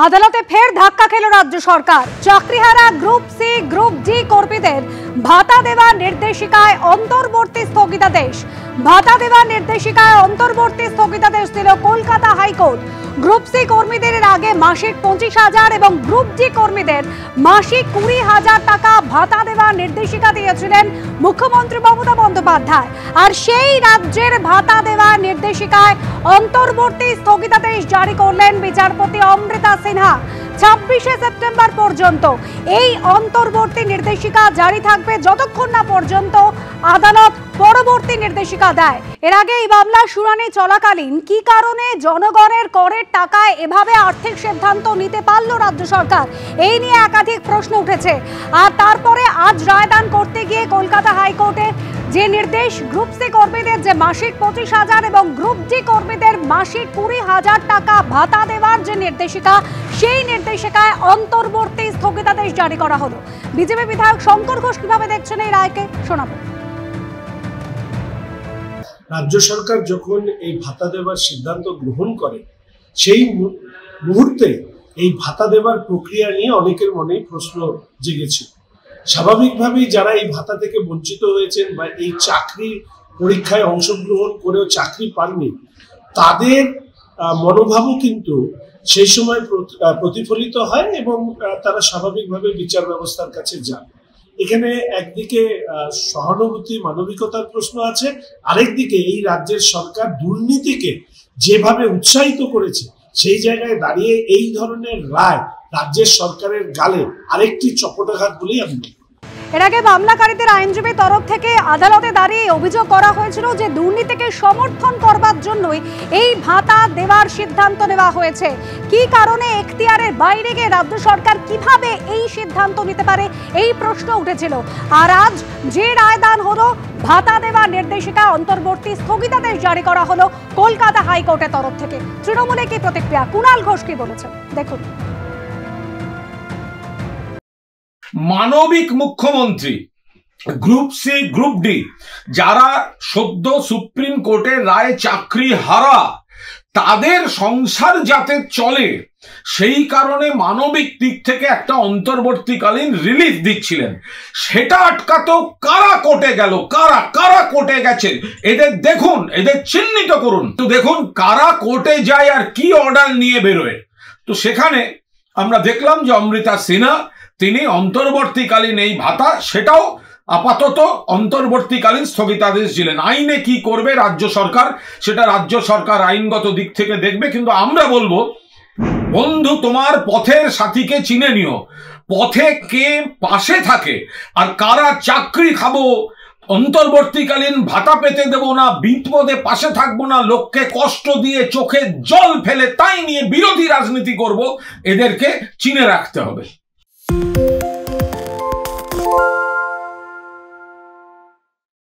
আদালতে ফের ধাক্কা খেল রাজ্য সরকার। চাকরিহারা গ্রুপ সি গ্রুপ ডি কর্মীদের ভাতা দেওয়ার নির্দেশিকায় অন্তর্বর্তী স্থগিতাদেশ। ভাতা দেওয়ার নির্দেশিকায় অন্তর্বর্তী স্থগিতাদেশ দিল কলকাতা হাইকোর্ট। গ্রুপ সি কর্মীদের আগে মাসিক 25,000 এবং গ্রুপ ডি কর্মীদের মাসিক 20,000 টাকা ভাতা দেওয়ার নির্দেশিকা দিয়েছিলেন মুখ্যমন্ত্রী মমতা বন্দ্যোপাধ্যায়। আর সেই রাজ্যের ভাতা দেওয়ার নির্দেশিকায় অন্তর্বর্তী স্থগিতাদেশ জারি করলেন বিচারপতি অমৃতা সিনহা। 26শে সেপ্টেম্বর পর্যন্ত এই অন্তর্বর্তী নির্দেশিকা জারি থাকবে, যতক্ষণ না পর্যন্ত আদালত পরবর্তী নির্দেশিকা দেয়। এর আগে এই মামলার শুনানি চলাকালীন কি কারণে জনগণের করের টাকায় এভাবে আর্থিক সিদ্ধান্ত নিতে পারল রাজ্য সরকার, এই নিয়ে একাধিক প্রশ্ন উঠেছে। আর তারপরে আজ রায়দান করতে গিয়ে কলকাতা হাইকোর্টে যে নির্দেশ, গ্রুপ সি কর্মীদের যে মাসিক 25,000 এবং গ্রুপ ডি কর্মীদের মাসিক 20,000 টাকা ভাতা দেওয়ার যে নির্দেশিকা, সেই নির্দেশিকায় অন্তর্বর্তী স্থগিতাদেশ জারি করা হলো। বিজেপি বিধায়ক শঙ্কর ঘোষ কিভাবে দেখছেন এই রায়কে শোনাবো। রাজ্য সরকার যখন এই ভাতা দেওয়ার সিদ্ধান্ত গ্রহণ করে, সেই মুহূর্তে এই ভাতা দেওয়ার প্রক্রিয়া নিয়ে অনেকের মনেই প্রশ্ন জেগেছিল। স্বাভাবিকভাবেই যারা এই ভাতা থেকে বঞ্চিত হয়েছেন বা এই চাকরি পরীক্ষায় অংশগ্রহণ করেও চাকরি পাননি, তাদের মনোভাবও কিন্তু সেই সময় প্রতিফলিত হয় এবং তারা স্বাভাবিকভাবে বিচার ব্যবস্থার কাছে যান। এখানে একদিকে সহানুভূতি, মানবিকতার প্রশ্ন আছে, আরেকদিকে এই রাজ্যের সরকার দুর্নীতিকে যেভাবে উৎসাহিত করেছে, সেই জায়গায় দাঁড়িয়ে এই ধরনের রায় রাজ্যের সরকারের গালে আরেকটি চপটাঘাত বলেই আমি মনে করি। এর আগে মামলাকারীদের আইনজীবীর তরফ থেকে আদালতে দাঁড়িয়ে অভিযোগ করা হয়েছিল যে দুর্নীতিকে সমর্থন করবার জন্যই এই ভাতা দেওয়ার সিদ্ধান্ত নেওয়া হয়েছে। কি কারণে এখতিয়ারের বাইরে গিয়ে রাজ্য সরকার কিভাবে এই সিদ্ধান্ত নিতে পারে, এই প্রশ্ন উঠেছিল। আর আজ যে রায়দান হলো, ভাতা দেওয়ার নির্দেশিকা অন্তর্বর্তী স্থগিতাদেশ জারি করা হলো কলকাতা হাইকোর্টের তরফ থেকে। তৃণমূলে কি প্রতিক্রিয়া, কুণাল ঘোষ কি বলেছেন দেখুন। মানবিক মুখ্যমন্ত্রী, গ্রুপ সি গ্রুপ ডি যারা সদ্য সুপ্রিম কোর্টের রায়ে চাকরি হারা, তাদের সংসার যাতে চলে সেই কারণে মানবিক দিক থেকে একটা অন্তর্বর্তীকালীন রিলিফ দিচ্ছিলেন। সেটা আটকাতেও কারা কোর্টে গেল, কারা কোর্টে গেছে, এদের দেখুন, এদের চিহ্নিত করুন। তো দেখুন কারা কোর্টে যায় আর কি অর্ডার নিয়ে বেরোয়। তো সেখানে আমরা দেখলাম যে অমৃতা সিনহা তিনি অন্তর্বর্তীকালীন এই ভাতা, সেটাও আপাতত অন্তর্বর্তীকালীন স্থগিতাদেশ দিলেন। আইনে কি করবে রাজ্য সরকার, সেটা রাজ্য সরকার আইনগত দিক থেকে দেখবে। কিন্তু আমরা বলবো, বন্ধু তোমার পথের সাথীকে চিনে নিও, পথে কে পাশে থাকে আর কারা চাকরি খাবো, অন্তর্বর্তীকালীন ভাতা পেতে দেব না, বিপদে পাশে থাকবো না, লোককে কষ্ট দিয়ে চোখে জল ফেলে তাই নিয়ে বিরোধী রাজনীতি করব, এদেরকে চিনে রাখতে হবে।